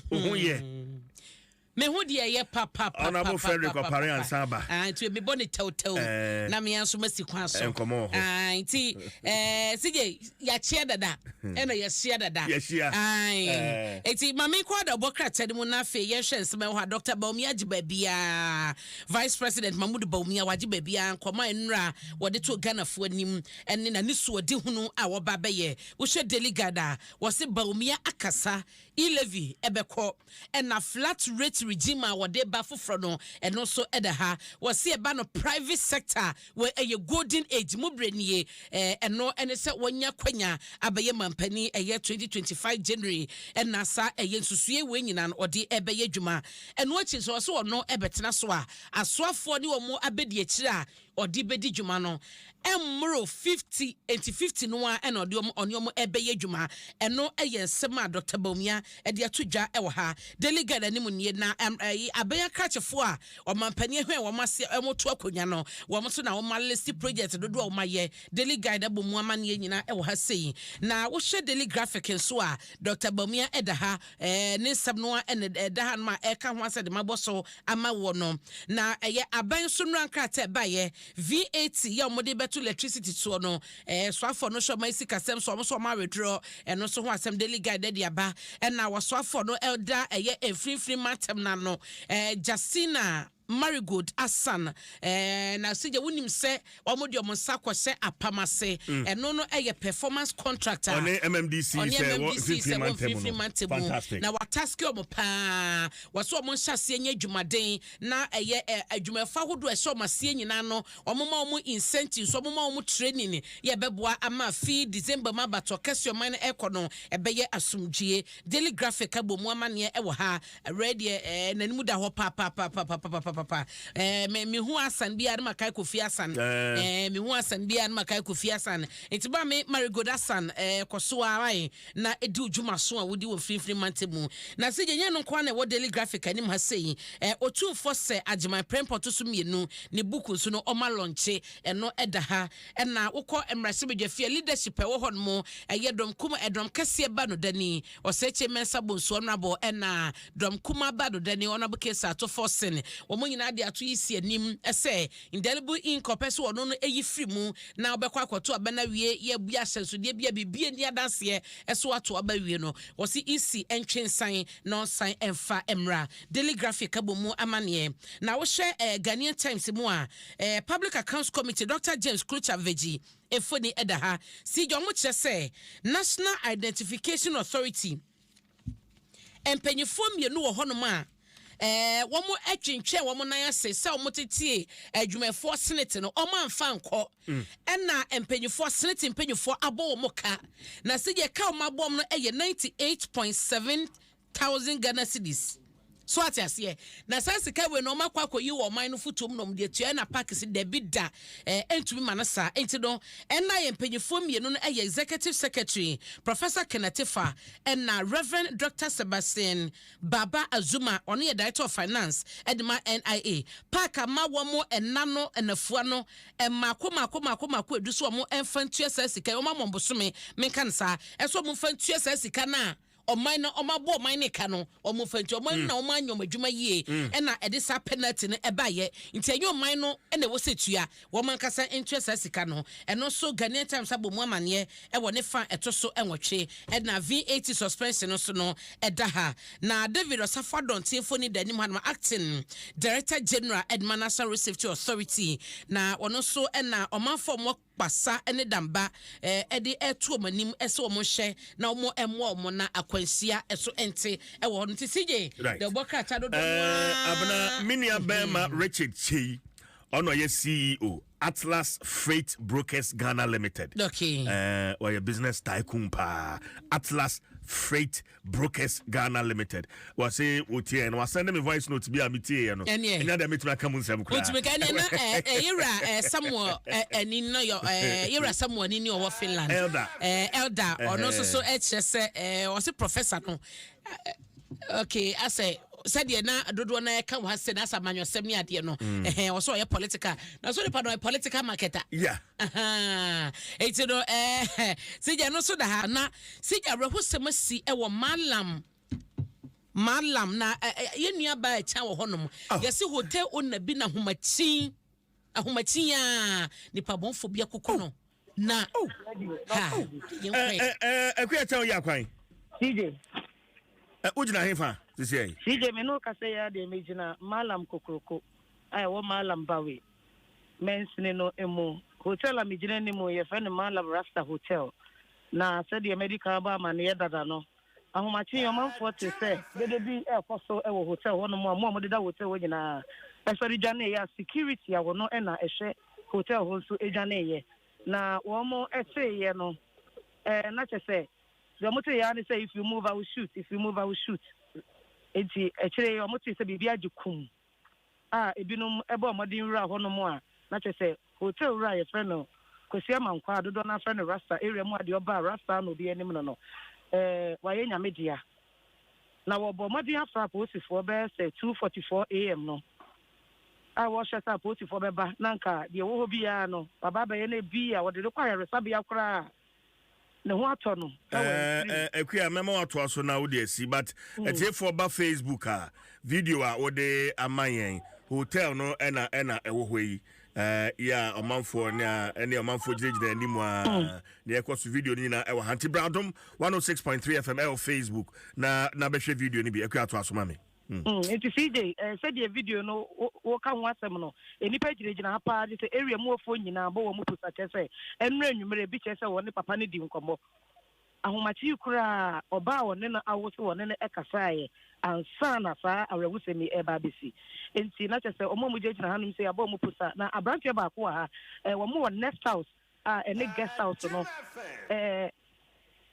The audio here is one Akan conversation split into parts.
me hu de ye papa Honorable Frederick Opare Ansaba to me boni tew na me anso masi kwan so nti sije ya chia dada ena ya chia dada enti mame kwa da bokrata mu na fe ye hwe nsema ho Dr. Baumia Jibabia Vice President Mahmoud Baumia Wajibabia nkoma enra wode to Ghana fo anim enne na nisu odi hunu a wo ba beye wo hwe delegada wo se Baumia akasa Elevi ebekọ ena flat rate regime wode ba foforo no eno so edaha wose eba no private sector we eye golden age mubrenie eno ene se wonya kwanya abaye mampani eye 2025 January ena sa eye nsusue we nyina no ode ebeye adwuma eno achi so so no ebetena so a asoafo ni wo mo abedi akire a ode bedi dwuma no emmro 50 anti 50 no a ena ode omo ebeye adwuma eno eye nsema Dr. Baumia ede atodwa ewo ha delegate animu nie na abenya krachefo a omampani hwe wo mase emoto akonya no wo mo so na wo malisi project dodo wo maye delegate abomu amane nyina ewo ha sei na wo hwe daily graphic nso a Dr. Baumia edaha ne nsem no edaha ma eka ho ase de maboso ama wo no na eye aban so no ankrata baye VAT ya mo de beto electricity to no so afọ no show my sikasem so mo so ma withdraw eno so ho asem delegate de aba na wo so afọ no elder eye free matem na no Justina Marigold Asan na sije wunim se wamodi omonsa kwose apamase eno no eye performance contractor on MMDC free mantem na wataske omopa waso omonhyase enya dwumaden na eye adwumafa hodo ehye omasie nyina no omoma omo incentives omoma omo training ye beboa ama fi December mabato kesio man ekono ebeye asumdwie daily graphic abomu amane ewo ha ready nanimu da ho papa me hu asan bia na makai kofi asan me hu asan bia na makai kofi asan entiba me Marigold Asan koso arai na edi udwuma so a wodi wo free mantemu na se genya no kwa na wo daily graphic anim ha sei otumfo se agema premport so mienu ne buku so no oma launche eno edaha na wokọ emrase bedwafia leadership wo hon mo dom kuma edom kase ba no dani oseche mensa bonso no abo na dom kuma ba do dani ona bo kesa to Forson wo nyina de ato isi anim ese indelible inkopese wo no eyi free mu na obekwa akoto abana wie ye bua hyenso de bia bibie ni adanse eso ato aba wie no wo si isi entwensan no san emfa emra daily graphic abomu amane na wo hwe Ghanaian Times mu a Public Accounts Committee Dr. James Kluchaveji efoni edaha si jomo kire National Identification Authority empanyefo mienu wo honom a womo atwintwe womo nan ase se womo tetie adwumafo senate no omo amfa nko na empanyefo senate empanyefo abo womo ka na se je ka womo abom no 98.7 thousand Ghana cedis so atiase na sanse ka we no makwa yi wo man no futum no de tua na park se de bida entumi manasa enti no na empanyefo mienu no executive secretary Professor Kenetefa na Reverend Dr. Sebastian Baba Azuma on the director of finance edema NIA park amawo mo enano enafua no makoma eduso mo emfantua sasika wo mamobosome menkansa eso mo fantua sasika na oman na omabo oman ne ka no omofanti oman na oman nyom adwuma yie na edisa penalty ne ebaye nti enyo oman no na wo setua wo man kasa interest asika no eno so Ghanaian Times abomu amane wo ne fa etoso enwotwe na VAT suspension no so no edaha na David Osafadon tiefo ni danim hanma acting Director General National Road Safety Authority na ono so na omanfo mo pasa ene damba ede etu omanim ese omo hye na omo emwo omo na akwansia eso ente ewo no tisije de bokrata do abana minia bema Richard Chei ono ye CEO Atlas Freight Brokers Ghana Limited. Okay. Or your business tycoon pa. Atlas Freight Brokers Ghana Limited. Was say Utie and was sending me voice note to be a meetie and another meet my common some crowd. Ira somewhere and in your Ira someone in your Finland. Elder or no so HS was a professor no. Okay, I say said ye na dodo na ka wa se na samanyo sem ni ade no so ye political na so pa no political marketer yeah eti no sija no so da ha na sija reho sem si e wo malam na ye nua ba e cha wo honom yesi hotel onna bi na ahomachi ya nipa bonfo bia kokko no na ha akuya cha ya kwan CJ ujina hefa sisi CJ me no kase ya de mejina malam kokroko ai wo malam bawe mensini no emu hotel amejina ni mo ye fa ne malam rasta hotel na said the medical ba ma ne dada no ahomachi yo manfo te se de bi e koso e wo hotel wono mo de da hotel wo nyina especially jane ya security ya wono e na ehwe hotel ho so ejane ye na wo mo ese ye no na che se the motor ya ni say if you move I will shoot enti echire yo mo te se bibia agikum ebinum ebe omodin wura ho no mo a na che se hotel wura ye friend no Kosia Mankwa dodo na friend Rasta area mu ade oba Rasta no bi anim no waye nyamedia na wo bo modin afra posifo be say 2:44 am no I was shut up posifo be ba nanka de wo ho bia no baba be ye na bia wo de kwa resabia kra ne ho ato no akuya memo ato aso na wo de asi but etefo ba Facebook video a wo de amayen hotel no ena ewo hoi ya omanfo na ene omanfo jirejire animu na ekoso video ni na ewo Hanti Adom 106.3 FM Facebook na behwe video ni bi akuya ato aso mame enti CJ said the video no wo ka ho asem no enipa jirejina ha pa de area mu ofo nyina bo wo mu pusa kese enra nwumere bi kese wo ne papa ne di nkomo ahomachi kura oba wone na awoso wone na ekasaye ansa na fa awrewusemi eba besi enti na kese omo jirejina hanum se aba mu pusa na abrantie ba ko ha wo mu wo next house ene guest house no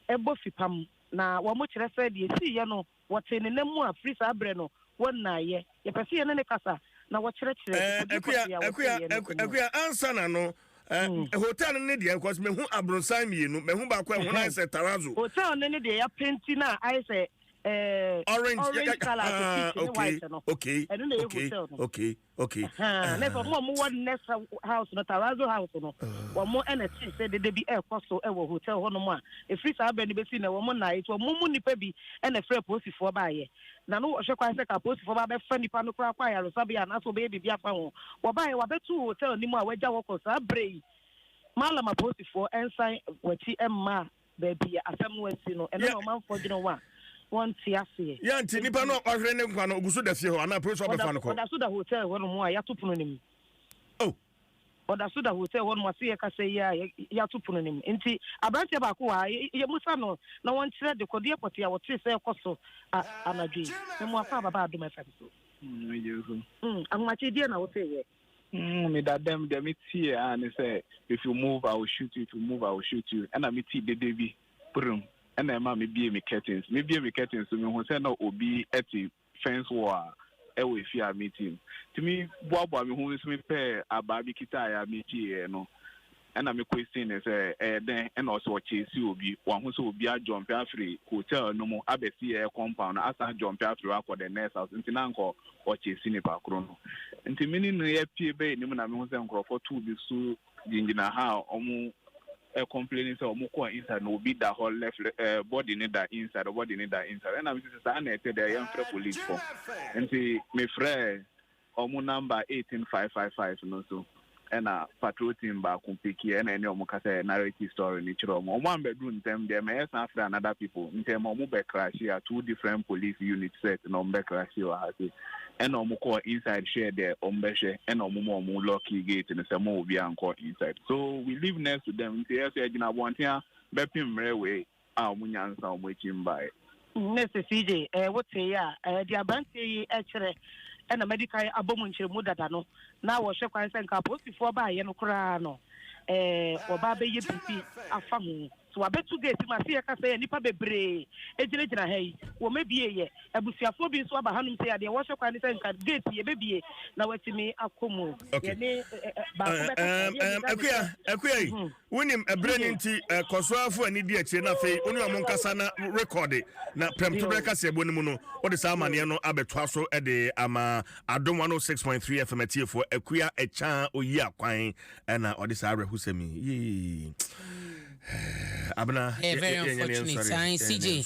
ebo fipam na wo mu kire se de si ye no wote ne namu afri sa abre no wonna ye ye pese ye ne kasa na wo kire akuya ansa na no hotel ne de because me hu abronsan mienu me hu ba kwa hu na se tarazo hotel ne de ya penti na I say orange color okay na for mo one next house no tarazo house no wo mo energy say de bi e koso e wo hotel ho no mo a e free sa ba ni be si na wo mo na it wo mo nipa bi e na free posifo ba ye na no hwe kwa se ka posifo ba be fa nipa no kwa kwa ya lo sabia na so be bi afa ho wo ba ye wa betu hotel ni mo a waja wo ko sa brei malama posifo ensan wati emma ba bi asem wati no eno no man fo gino wa one tiasie ya nti nipa no ohwe ne nkwa no oguso da fie ho ana police obefa no ko oda so da hotel ho no mo a ya topono nim oda so da hotel ho no mo ase ka say ya topono nim nti abrantie ba ko wa ye musa no na won kire de kodie poti ya wotre say koso anadwi ne mo afa baba Adom FM so amachi die na wote ye me that them they me see and say if you move I will shoot you, if you move I will shoot you, and I me see the Debbie boom and I ma me be me curtains so me who say no obi at the fence war we fear meeting to me bobo me who is me pay ababi kita ya meeting no and I me question is then and also chase obi one who so obi a jump free hotel no more abesi compound asa jump free for the next house nti na nko o chase ni pa kro no nti mini no ye pie be ni na me hu say nkrofo two bi so jingina ha omu complaining so omu ko inside no be that whole left body need that inside and I say say na te there young police for nti me friend omu number 18555 no so and patrol team ba kumpiki and any omu kasa narrative story ni chiro omu ambedu ntem there may after another people ntem omu be crash here two different police units set no be crash here hati and omu ko inside share there ombeshe and omu lucky gate and say mo obi anko inside so we live next to them say say gina bontia be pim railway omu nyansa omu chimba next CJ what say ya the abanti e kire and medical abomu nchire mu dada no na wo hwe kwan senka posifo ba ye no kra no oba be ye pipi afa ho so abetu gate ma se ka say nipa bebre ejirejira hai wo mebie ye abusiafo bi so aba hanum say ade wo hwe kwan senka gate ye bebie na watimi akomu ye ne ba ko be akuya wonim ebreni nti kosoafo ani di akire na fei oni omo nkasa na record na premto breka se ebonu mu no wo de sa mane no abeto aso de ama Adom 106.3 FM tiefo akuya echa oyi akwan na o de sa rehusemi Abena very unfortunate CJ